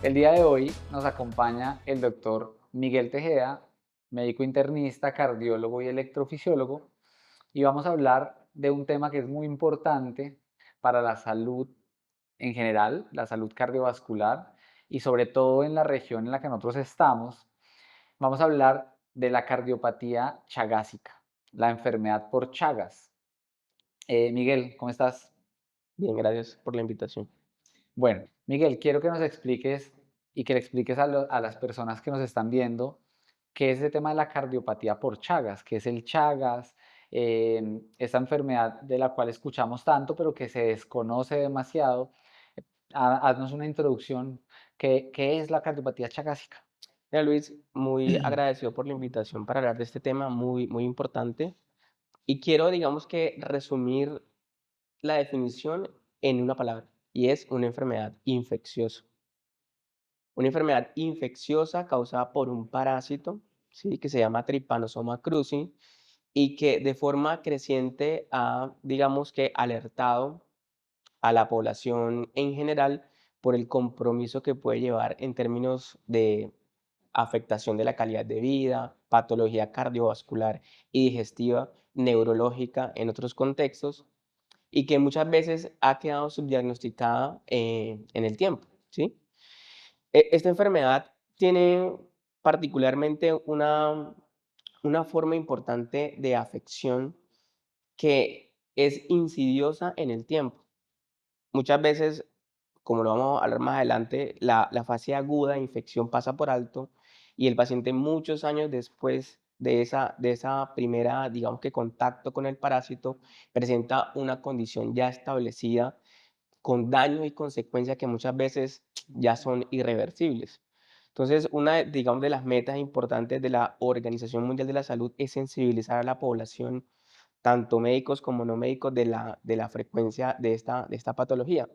El día de hoy nos acompaña el doctor Miguel Tejeda, médico internista, cardiólogo y electrofisiólogo, y vamos a hablar de un tema que es muy importante para la salud en general, la salud cardiovascular y sobre todo en la región en la que nosotros estamos. Vamos a hablar de la cardiopatía chagásica, la enfermedad por Chagas. Miguel, ¿cómo estás? Bien, gracias por la invitación. Bueno, Miguel, quiero que nos expliques y que le expliques a las personas que nos están viendo qué es ese tema de la cardiopatía por Chagas, qué es el Chagas, esta enfermedad de la cual escuchamos tanto, pero que se desconoce demasiado. Haznos una introducción. ¿Qué es la cardiopatía chagásica? Mira, Luis, muy agradecido por la invitación para hablar de este tema muy importante. Y quiero, digamos que, resumir la definición en una palabra, y es una enfermedad infecciosa. Una enfermedad infecciosa causada por un parásito, ¿sí? Que se llama Trypanosoma cruzi y que de forma creciente ha, digamos que, alertado a la población en general por el compromiso que puede llevar en términos de afectación de la calidad de vida, patología cardiovascular y digestiva, neurológica en otros contextos, y que muchas veces ha quedado subdiagnosticada en el tiempo, ¿sí? Esta enfermedad tiene particularmente una forma importante de afección que es insidiosa en el tiempo. Muchas veces, como lo vamos a hablar más adelante, la fase aguda de infección pasa por alto y el paciente muchos años después de esa primera, digamos que contacto con el parásito, presenta una condición ya establecida con daños y consecuencias que muchas veces ya son irreversibles. Entonces, una, digamos, de las metas importantes de la Organización Mundial de la Salud es sensibilizar a la población, tanto médicos como no médicos, de la frecuencia de esta patología.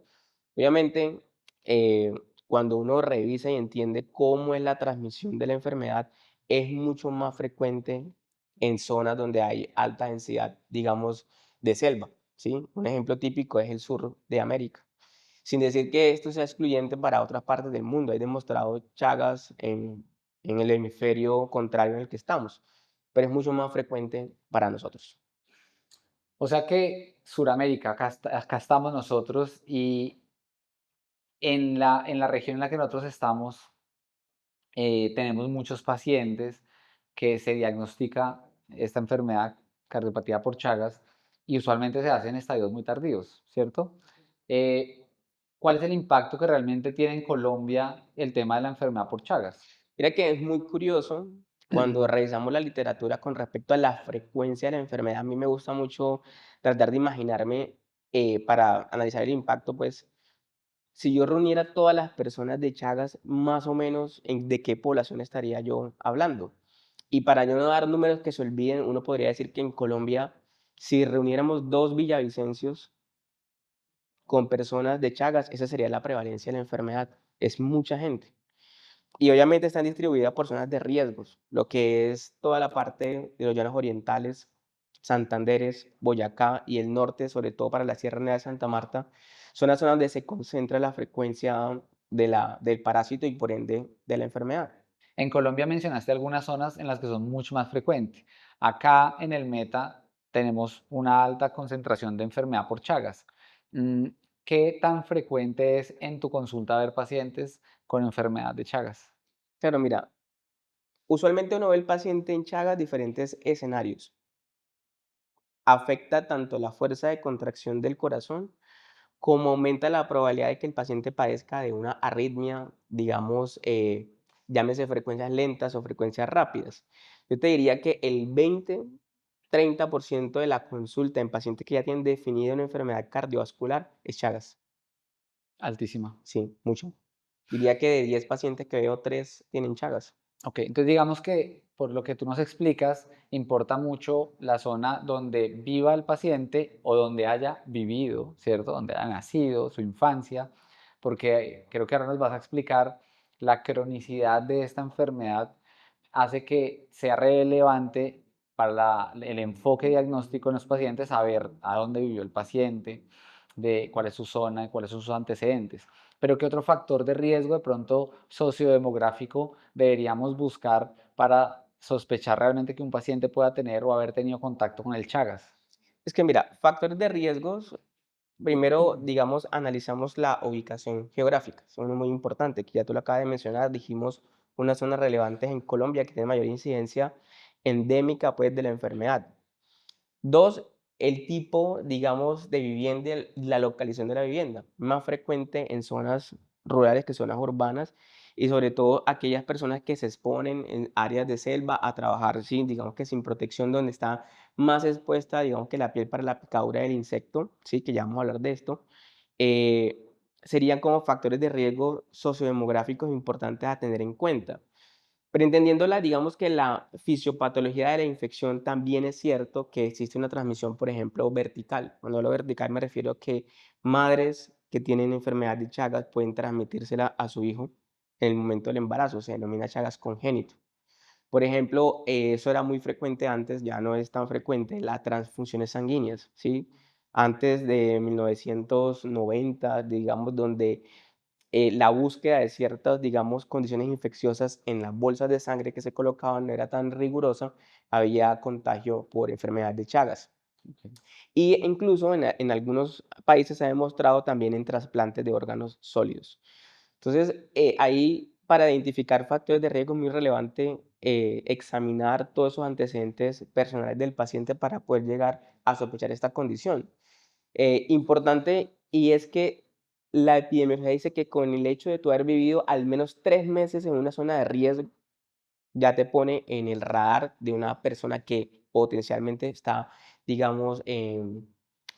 Obviamente, eh, cuando uno revisa y entiende cómo es la transmisión de la enfermedad, es mucho más frecuente en zonas donde hay alta densidad, digamos, de selva, ¿sí? Un ejemplo típico es el sur de América. Sin decir que esto sea excluyente para otras partes del mundo. Hay demostrado Chagas en el hemisferio contrario en el que estamos, pero es mucho más frecuente para nosotros. O sea que Suramérica, acá estamos nosotros y en la región en la que nosotros estamos, tenemos muchos pacientes que se diagnostica esta enfermedad, cardiopatía por Chagas, y usualmente se hacen en estadios muy tardíos, ¿cierto? Eh, ¿Cuál es el impacto que realmente tiene en Colombia el tema de la enfermedad por Chagas? Mira que es muy curioso cuando revisamos la literatura con respecto a la frecuencia de la enfermedad. A mí me gusta mucho tratar de imaginarme, para analizar el impacto, pues, si yo reuniera todas las personas de Chagas, más o menos, ¿de qué población estaría yo hablando? Y para yo no dar números que se olviden, uno podría decir que en Colombia, si reuniéramos 2 villavicencios con personas de Chagas, esa sería la prevalencia de la enfermedad. Es mucha gente. Y obviamente están distribuidas por zonas de riesgos, lo que es toda la parte de los llanos orientales, Santanderes, Boyacá y el norte, sobre todo para la Sierra Nevada de Santa Marta, son las zonas donde se concentra la frecuencia del parásito y por ende de la enfermedad. En Colombia mencionaste algunas zonas en las que son mucho más frecuentes. Acá en el Meta tenemos una alta concentración de enfermedad por Chagas. Mm, ¿Qué tan frecuente es en tu consulta ver pacientes con enfermedad de Chagas? Claro, mira, usualmente uno ve el paciente en Chagas diferentes escenarios. Afecta tanto la fuerza de contracción del corazón como aumenta la probabilidad de que el paciente padezca de una arritmia, digamos, llámese frecuencias lentas o frecuencias rápidas. Yo te diría que el 20-30% de la consulta en pacientes que ya tienen definida una enfermedad cardiovascular es Chagas. Altísima. Sí, mucho. Diría que de 10 pacientes que veo, 3 tienen Chagas. Ok, entonces digamos que por lo que tú nos explicas, importa mucho la zona donde viva el paciente o donde haya vivido, ¿cierto? Donde haya nacido, su infancia, porque creo que ahora nos vas a explicar la cronicidad de esta enfermedad hace que sea relevante para el enfoque diagnóstico en los pacientes saber a dónde vivió el paciente, de cuál es su zona y cuáles son sus antecedentes. Pero ¿qué otro factor de riesgo de pronto sociodemográfico deberíamos buscar para sospechar realmente que un paciente pueda tener o haber tenido contacto con el Chagas? Es que mira, factores de riesgos, primero, digamos, analizamos la ubicación geográfica, es uno muy importante, que ya tú lo acabas de mencionar, dijimos unas zonas relevantes en Colombia que tienen mayor incidencia endémica, pues, de la enfermedad. Dos, el tipo, digamos, de vivienda, la localización de la vivienda, más frecuente en zonas rurales que zonas urbanas, y sobre todo aquellas personas que se exponen en áreas de selva a trabajar sin, digamos que sin protección, donde está más expuesta, digamos que la piel para la picadura del insecto, sí, que ya vamos a hablar de esto, eh, serían como factores de riesgo sociodemográficos importantes a tener en cuenta. Pero entendiéndola, digamos que la fisiopatología de la infección también es cierto que existe una transmisión, por ejemplo, vertical. Cuando hablo vertical me refiero a que madres que tienen enfermedad de Chagas pueden transmitírsela a su hijo en el momento del embarazo, se denomina Chagas congénito. Por ejemplo, eso era muy frecuente antes, ya no es tan frecuente, las transfusiones sanguíneas, ¿sí? Antes de 1990, digamos, donde la búsqueda de ciertas, digamos, condiciones infecciosas en las bolsas de sangre que se colocaban no era tan rigurosa, había contagio por enfermedad de Chagas. Ok. Y incluso en algunos países se ha demostrado también en trasplantes de órganos sólidos. Entonces, ahí para identificar factores de riesgo es muy relevante examinar todos esos antecedentes personales del paciente para poder llegar a sospechar esta condición. Importante, y es que la epidemiología dice que con el hecho de tú haber vivido al menos 3 meses en una zona de riesgo, ya te pone en el radar de una persona que potencialmente está, digamos, en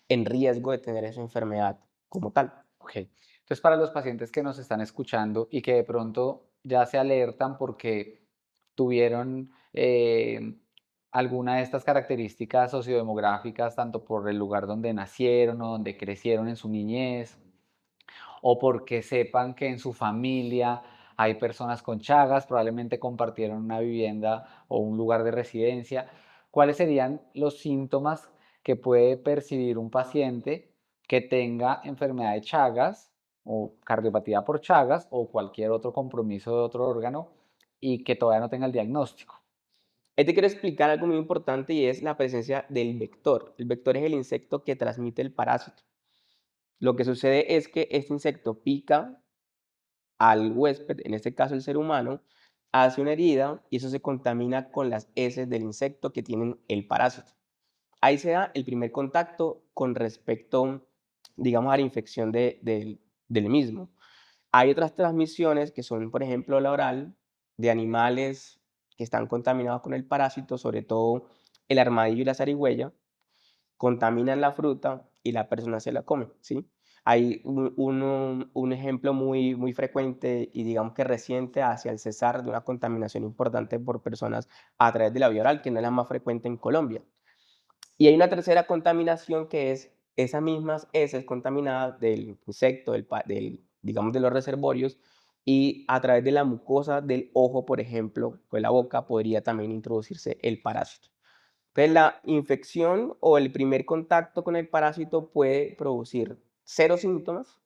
riesgo de tener esa enfermedad como tal. Ok. Entonces, para los pacientes que nos están escuchando y que de pronto ya se alertan porque tuvieron alguna de estas características sociodemográficas, tanto por el lugar donde nacieron o donde crecieron en su niñez, o porque sepan que en su familia hay personas con Chagas, probablemente compartieron una vivienda o un lugar de residencia. ¿Cuáles serían los síntomas que puede percibir un paciente que tenga enfermedad de Chagas o cardiopatía por Chagas o cualquier otro compromiso de otro órgano y que todavía no tenga el diagnóstico? Ahí te quiero explicar algo muy importante y es la presencia del vector. El vector es el insecto que transmite el parásito. Lo que sucede es que este insecto pica al huésped, en este caso el ser humano, hace una herida y eso se contamina con las heces del insecto que tienen el parásito. Ahí se da el primer contacto con respecto, digamos, a la infección del mismo. Hay otras transmisiones que son, por ejemplo, la oral, de animales que están contaminados con el parásito, sobre todo el armadillo y la zarigüeya, contaminan la fruta y la persona se la come, ¿sí? Hay un ejemplo muy frecuente y digamos que reciente hacia el cesar de una contaminación importante por personas a través de la vía oral, que no es la más frecuente en Colombia. Y hay una tercera contaminación que es esas mismas heces contaminadas del insecto, digamos, de los reservorios, y a través de la mucosa del ojo, por ejemplo, o de la boca, podría también introducirse el parásito. Entonces, la infección o el primer contacto con el parásito puede producir cero síntomas,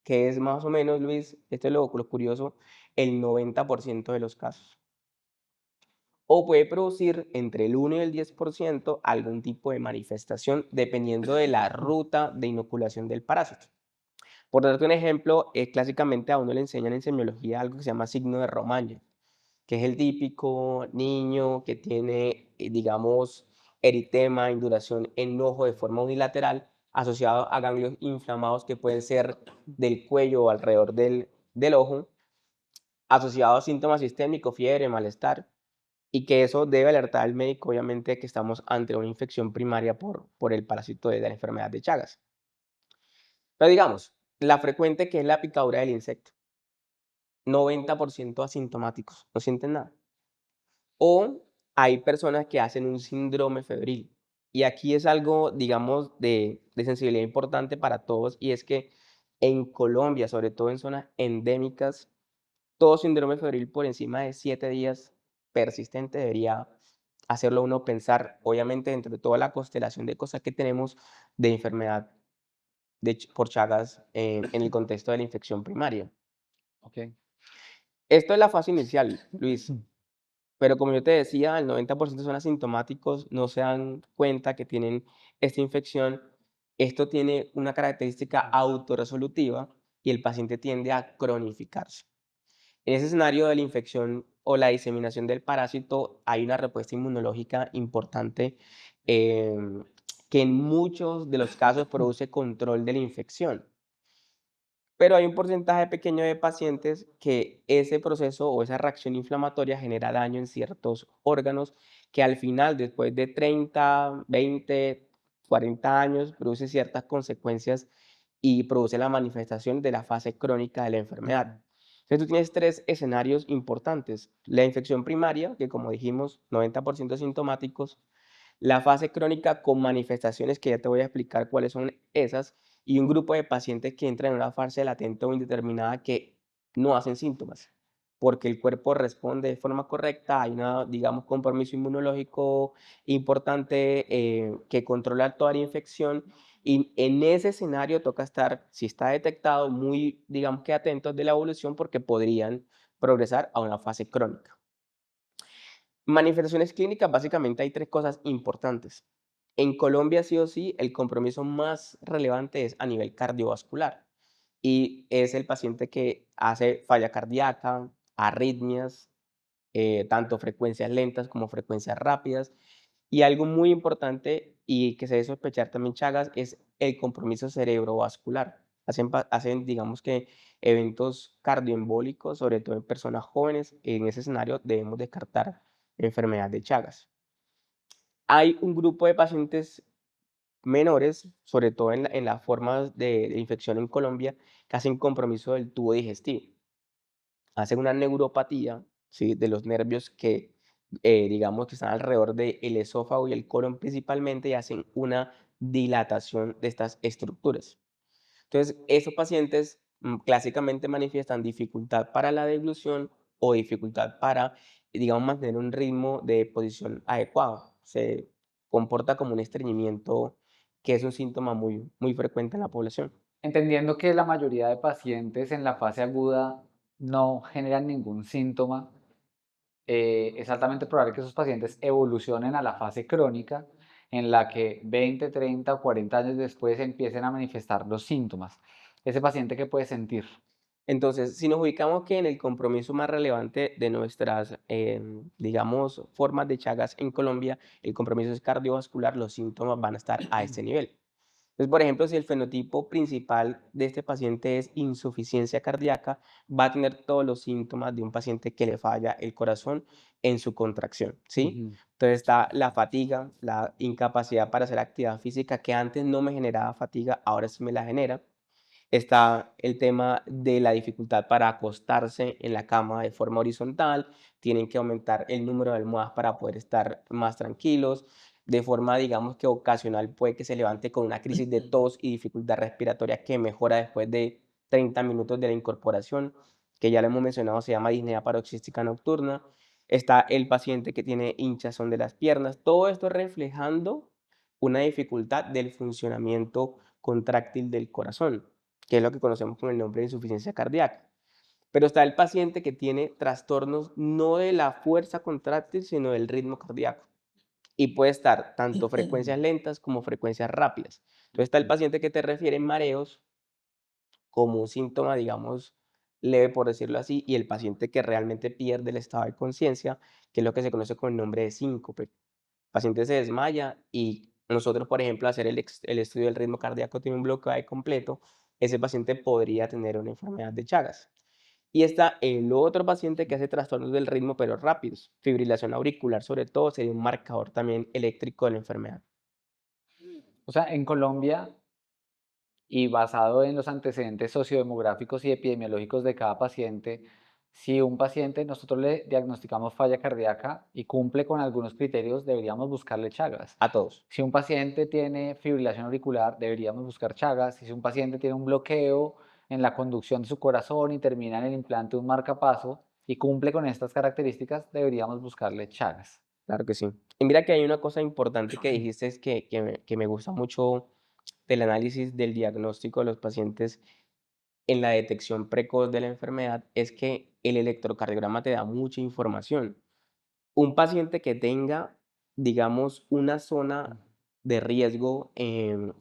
que es más o menos, Luis, esto es lo curioso, el 90% de los casos. O puede producir entre el 1 y el 10% algún tipo de manifestación dependiendo de la ruta de inoculación del parásito. Por darte un ejemplo, clásicamente a uno le enseñan en semiología algo que se llama signo de Romagne, que es el típico niño que tiene, digamos, eritema, induración en ojo de forma unilateral, asociado a ganglios inflamados que pueden ser del cuello o alrededor del ojo, asociado a síntomas sistémicos, fiebre, malestar, y que eso debe alertar al médico, obviamente, que estamos ante una infección primaria por el parásito de la enfermedad de Chagas. Pero digamos, la frecuente que es la picadura del insecto, 90% asintomáticos, no sienten nada. O hay personas que hacen un síndrome febril. Y aquí es algo, digamos, de sensibilidad importante para todos, y es que en Colombia, sobre todo en zonas endémicas, todo síndrome febril por encima de 7 días persistente debería hacerlo uno pensar, obviamente, dentro de toda la constelación de cosas que tenemos de enfermedad por Chagas en el contexto de la infección primaria. Ok. Esto es la fase inicial, Luis, pero como yo te decía, el 90% son asintomáticos, no se dan cuenta que tienen esta infección. Esto tiene una característica autorresolutiva y el paciente tiende a cronificarse. En ese escenario de la infección o la diseminación del parásito, hay una respuesta inmunológica importante, em, que en muchos de los casos produce control de la infección. Pero hay un porcentaje pequeño de pacientes que ese proceso o esa reacción inflamatoria genera daño en ciertos órganos que al final, después de 30, 20, 40 años, produce ciertas consecuencias y produce la manifestación de la fase crónica de la enfermedad. Entonces tú tienes tres escenarios importantes. La infección primaria, que como dijimos, 90% sintomáticos. La fase crónica con manifestaciones, que ya te voy a explicar cuáles son esas, y un grupo de pacientes que entran en una fase latente o indeterminada que no hacen síntomas, porque el cuerpo responde de forma correcta, hay una, digamos, compromiso inmunológico importante que controla toda la infección y en ese escenario toca estar, si está detectado, muy, digamos que atentos de la evolución porque podrían progresar a una fase crónica. Manifestaciones clínicas, básicamente hay 3 cosas importantes. En Colombia, sí o sí, el compromiso más relevante es a nivel cardiovascular, y es el paciente que hace falla cardíaca, arritmias, tanto frecuencias lentas como frecuencias rápidas. Y algo muy importante, y que se debe sospechar también Chagas, es el compromiso cerebrovascular. Hacen, digamos que, eventos cardioembólicos, sobre todo en personas jóvenes. En ese escenario debemos descartar enfermedad de Chagas. Hay un grupo de pacientes menores, sobre todo en las formas de infección en Colombia, que hacen compromiso del tubo digestivo. Hacen una neuropatía, ¿sí?, de los nervios que, digamos, que están alrededor del esófago y el colon principalmente, y hacen una dilatación de estas estructuras. Entonces, esos pacientes clásicamente manifiestan dificultad para la deglución o dificultad para, digamos, mantener un ritmo de posición adecuado. Se comporta como un estreñimiento, que es un síntoma muy, muy frecuente en la población. Entendiendo que la mayoría de pacientes en la fase aguda no generan ningún síntoma, es altamente probable que esos pacientes evolucionen a la fase crónica, en la que 20, 30 o 40 años después empiecen a manifestar los síntomas. Ese paciente que puede sentir. Entonces, si nos ubicamos que en el compromiso más relevante de nuestras, digamos, formas de Chagas en Colombia, el compromiso es cardiovascular, los síntomas van a estar a este nivel. Entonces, por ejemplo, si el fenotipo principal de este paciente es insuficiencia cardíaca, va a tener todos los síntomas de un paciente que le falla el corazón en su contracción, ¿sí? Ujú. Entonces está la fatiga, la incapacidad para hacer actividad física, que antes no me generaba fatiga, ahora sí me la genera. Está el tema de la dificultad para acostarse en la cama de forma horizontal, tienen que aumentar el número de almohadas para poder estar más tranquilos. De forma, digamos que ocasional, puede que se levante con una crisis de tos y dificultad respiratoria que mejora después de 30 minutos de la incorporación, que ya lo hemos mencionado, se llama disnea paroxística nocturna. Está el paciente que tiene hinchazón de las piernas, todo esto reflejando una dificultad del funcionamiento contráctil del corazón, que es lo que conocemos con el nombre de insuficiencia cardíaca. Pero está el paciente que tiene trastornos no de la fuerza contráctil, sino del ritmo cardíaco. Y puede estar tanto frecuencias lentas como frecuencias rápidas. Entonces está el paciente que te refiere mareos como un síntoma, digamos, leve, por decirlo así, y el paciente que realmente pierde el estado de conciencia, que es lo que se conoce con el nombre de síncope. El paciente se desmaya y nosotros, por ejemplo, hacer el estudio del ritmo cardíaco tiene un bloqueo ahí completo, ese paciente podría tener una enfermedad de Chagas. Y está el otro paciente que hace trastornos del ritmo, pero rápidos. Fibrilación auricular, sobre todo, sería un marcador también eléctrico de la enfermedad. O sea, en Colombia, y basado en los antecedentes sociodemográficos y epidemiológicos de cada paciente, si un paciente nosotros le diagnosticamos falla cardíaca y cumple con algunos criterios, deberíamos buscarle Chagas. A todos. Si un paciente tiene fibrilación auricular, deberíamos buscar Chagas. Si un paciente tiene un bloqueo en la conducción de su corazón y termina en el implante de un marcapaso y cumple con estas características, deberíamos buscarle Chagas. Claro que sí. Y mira que hay una cosa importante que dijiste es que me gusta mucho del análisis del diagnóstico de los pacientes en la detección precoz de la enfermedad es que el electrocardiograma te da mucha información. Un paciente que tenga, digamos, una zona de riesgo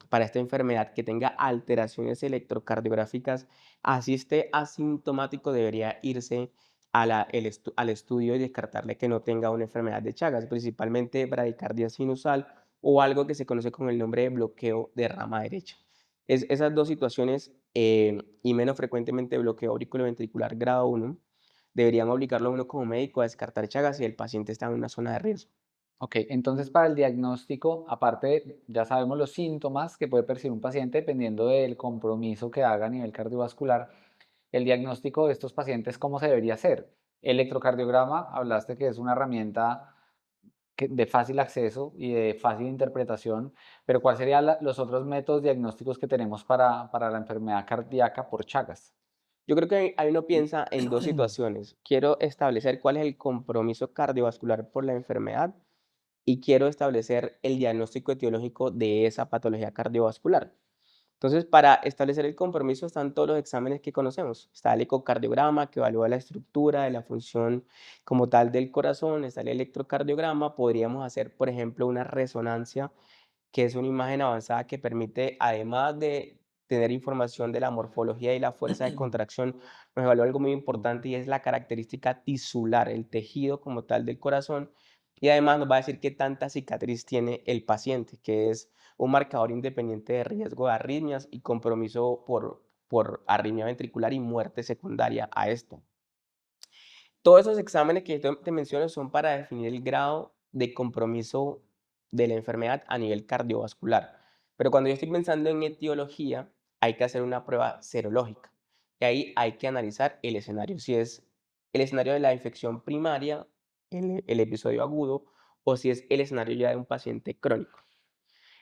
para esta enfermedad, que tenga alteraciones electrocardiográficas, así esté asintomático, debería irse al estudio y descartarle que no tenga una enfermedad de Chagas, principalmente bradicardia sinusal o algo que se conoce con el nombre de bloqueo de rama derecha. Esas dos situaciones, y menos frecuentemente bloqueo auriculoventricular grado 1, deberían obligarlo a uno como médico a descartar Chagas si el paciente está en una zona de riesgo. Ok, entonces para el diagnóstico, aparte, ya sabemos los síntomas que puede percibir un paciente dependiendo del compromiso que haga a nivel cardiovascular. El diagnóstico de estos pacientes, ¿cómo se debería hacer? Electrocardiograma, hablaste que es una herramienta de fácil acceso y de fácil interpretación, pero ¿cuáles serían los otros métodos diagnósticos que tenemos para la enfermedad cardíaca por Chagas? Yo creo que ahí uno piensa en dos situaciones. Quiero establecer cuál es el compromiso cardiovascular por la enfermedad y quiero establecer el diagnóstico etiológico de esa patología cardiovascular. Entonces, para establecer el compromiso están todos los exámenes que conocemos. Está el ecocardiograma, que evalúa la estructura de la función como tal del corazón. Está el electrocardiograma. Podríamos hacer, por ejemplo, una resonancia, que es una imagen avanzada que permite, además de tener información de la morfología y la fuerza de contracción, nos evalúa algo muy importante y es la característica tisular, el tejido como tal del corazón. Y además nos va a decir qué tanta cicatriz tiene el paciente, que es un marcador independiente de riesgo de arritmias y compromiso por arritmia ventricular y muerte secundaria a esto. Todos esos exámenes que yo te menciono son para definir el grado de compromiso de la enfermedad a nivel cardiovascular. Pero cuando yo estoy pensando en etiología, hay que hacer una prueba serológica. Y ahí hay que analizar el escenario, si es el escenario de la infección primaria, el episodio agudo, o si es el escenario ya de un paciente crónico.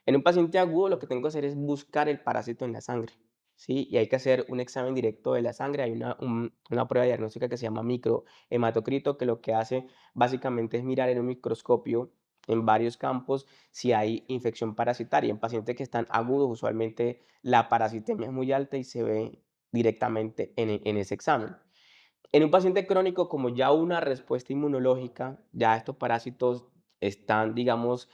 En un paciente agudo lo que tengo que hacer es buscar el parásito en la sangre, ¿sí? Y hay que hacer un examen directo de la sangre. Hay una prueba diagnóstica que se llama microhematocrito, que lo que hace básicamente es mirar en un microscopio en varios campos si hay infección parasitaria. En pacientes que están agudos, usualmente la parasitemia es muy alta y se ve directamente en ese examen. En un paciente crónico, como ya una respuesta inmunológica, ya estos parásitos están, digamos,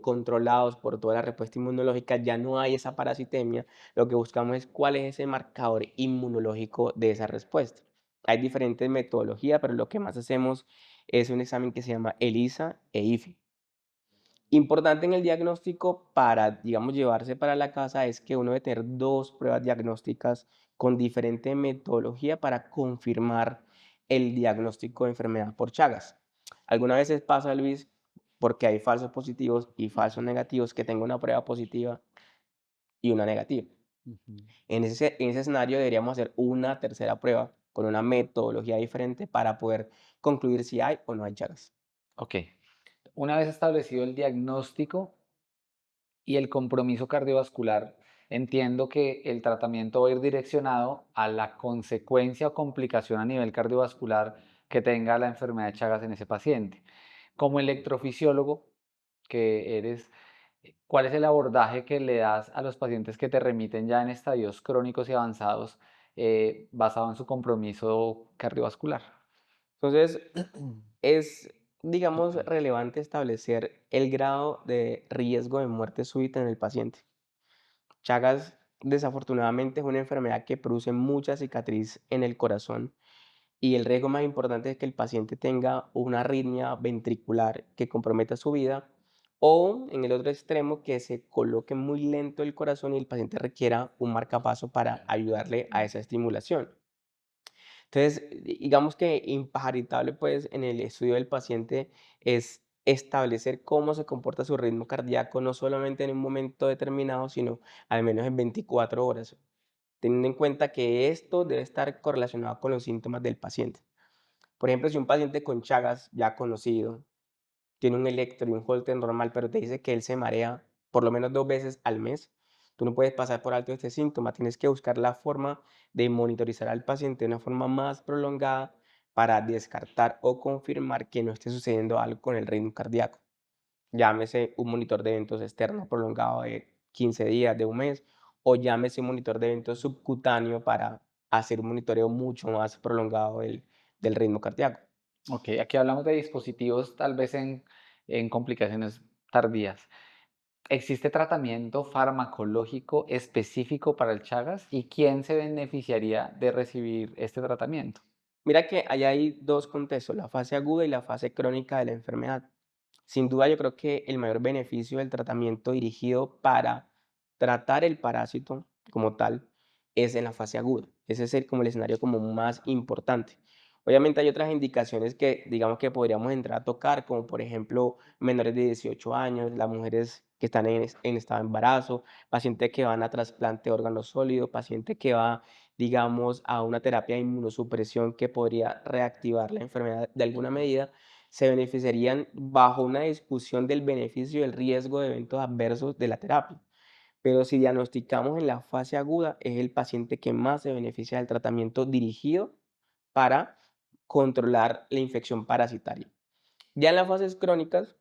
controlados por toda la respuesta inmunológica, ya no hay esa parasitemia, lo que buscamos es cuál es ese marcador inmunológico de esa respuesta. Hay diferentes metodologías, pero lo que más hacemos es un examen que se llama ELISA e IFE. Importante en el diagnóstico para, digamos, llevarse para la casa es que uno debe tener 2 pruebas diagnósticas con diferente metodología para confirmar el diagnóstico de enfermedad por Chagas. Algunas veces pasa, Luis, porque hay falsos positivos y falsos negativos, que tenga una prueba positiva y una negativa. Ujú. En ese escenario deberíamos hacer una tercera prueba con una metodología diferente para poder concluir si hay o no hay Chagas. Ok, una vez establecido el diagnóstico y el compromiso cardiovascular, entiendo que el tratamiento va a ir direccionado a la consecuencia o complicación a nivel cardiovascular que tenga la enfermedad de Chagas en ese paciente. Como electrofisiólogo que eres, ¿cuál es el abordaje que le das a los pacientes que te remiten ya en estadios crónicos y avanzados basado en su compromiso cardiovascular? Entonces, es, digamos, relevante establecer el grado de riesgo de muerte súbita en el paciente. Chagas, desafortunadamente, es una enfermedad que produce mucha cicatriz en el corazón y el riesgo más importante es que el paciente tenga una arritmia ventricular que comprometa su vida o, en el otro extremo, que se coloque muy lento el corazón y el paciente requiera un marcapaso para ayudarle a esa estimulación. Entonces, digamos que imparitable, pues, en el estudio del paciente es establecer cómo se comporta su ritmo cardíaco, no solamente en un momento determinado, sino al menos en 24 horas, teniendo en cuenta que esto debe estar correlacionado con los síntomas del paciente. Por ejemplo, si un paciente con Chagas ya conocido tiene un electro y un Holter normal, pero te dice que él se marea por lo menos 2 veces al mes, tú no puedes pasar por alto este síntoma. Tienes que buscar la forma de monitorizar al paciente de una forma más prolongada para descartar o confirmar que no esté sucediendo algo con el ritmo cardíaco. Llámese un monitor de eventos externo prolongado de 15 días, de un mes, o llámese monitor de evento subcutáneo para hacer un monitoreo mucho más prolongado del ritmo cardíaco. Ok, aquí hablamos de dispositivos tal vez en complicaciones tardías. ¿Existe tratamiento farmacológico específico para el Chagas? ¿Y quién se beneficiaría de recibir este tratamiento? Mira que ahí hay dos contextos, la fase aguda y la fase crónica de la enfermedad. Sin duda, yo creo que el mayor beneficio del tratamiento dirigido para tratar el parásito como tal es en la fase aguda. Ese es como el escenario como más importante. Obviamente hay otras indicaciones que digamos que podríamos entrar a tocar, como por ejemplo menores de 18 años, las mujeres que están en estado de embarazo, pacientes que van a trasplante de órganos sólidos, pacientes que va, digamos, a una terapia de inmunosupresión que podría reactivar la enfermedad de alguna medida, se beneficiarían bajo una discusión del beneficio y el riesgo de eventos adversos de la terapia. Pero si diagnosticamos en la fase aguda, es el paciente que más se beneficia del tratamiento dirigido para controlar la infección parasitaria. Ya en las fases crónicas,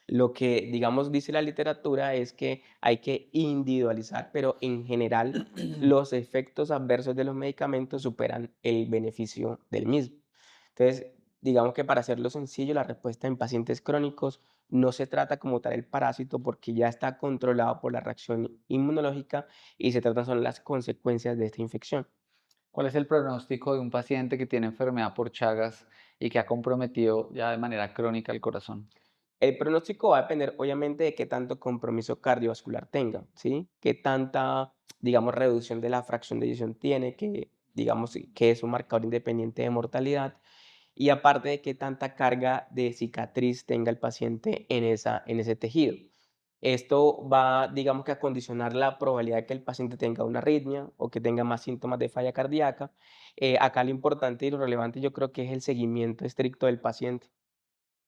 lo que, digamos, dice la literatura es que hay que individualizar, pero en general los efectos adversos de los medicamentos superan el beneficio del mismo. Entonces, digamos que para hacerlo sencillo, la respuesta en pacientes crónicos no se trata como tal el parásito porque ya está controlado por la reacción inmunológica y se tratan son las consecuencias de esta infección. ¿Cuál es el pronóstico de un paciente que tiene enfermedad por Chagas y que ha comprometido ya de manera crónica el corazón? El pronóstico va a depender, obviamente, de qué tanto compromiso cardiovascular tenga, ¿sí? Qué tanta, digamos, reducción de la fracción de eyección tiene, que, digamos, que es un marcador independiente de mortalidad, y aparte de qué tanta carga de cicatriz tenga el paciente en ese tejido. Esto va, digamos que a condicionar la probabilidad de que el paciente tenga una arritmia o que tenga más síntomas de falla cardíaca. Acá lo importante y lo relevante yo creo que es el seguimiento estricto del paciente.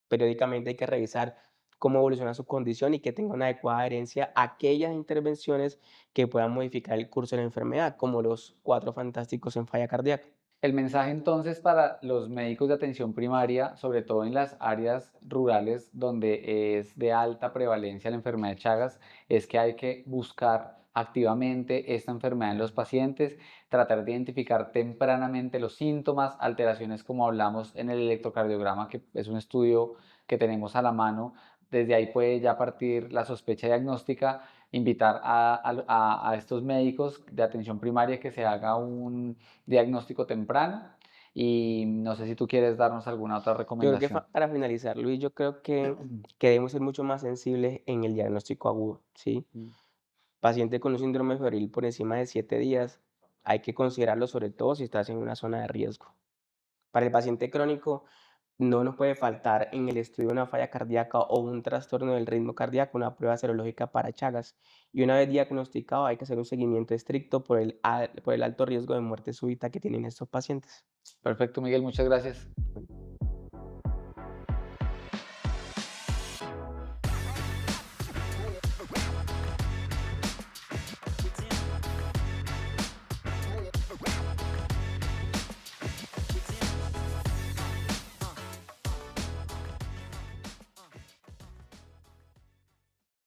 Periódicamente hay que revisar cómo evoluciona su condición y que tenga una adecuada adherencia a aquellas intervenciones que puedan modificar el curso de la enfermedad, como los cuatro fantásticos en falla cardíaca. El mensaje entonces para los médicos de atención primaria, sobre todo en las áreas rurales donde es de alta prevalencia la enfermedad de Chagas, es que hay que buscar activamente esta enfermedad en los pacientes, tratar de identificar tempranamente los síntomas, alteraciones como hablamos en el electrocardiograma, que es un estudio que tenemos a la mano. Desde ahí puede ya partir la sospecha diagnóstica, invitar a estos médicos de atención primaria que se haga un diagnóstico temprano y no sé si tú quieres darnos alguna otra Yo creo que recomendación. para finalizar, Luis, yo creo que debemos ser mucho más sensibles en el diagnóstico agudo, ¿sí? Paciente con un síndrome febril por encima de 7 días, hay que considerarlo sobre todo si estás en una zona de riesgo. Para el paciente crónico, no nos puede faltar en el estudio de una falla cardíaca o un trastorno del ritmo cardíaco una prueba serológica para Chagas. Y una vez diagnosticado, hay que hacer un seguimiento estricto por el alto riesgo de muerte súbita que tienen estos pacientes. Perfecto, Miguel, muchas gracias.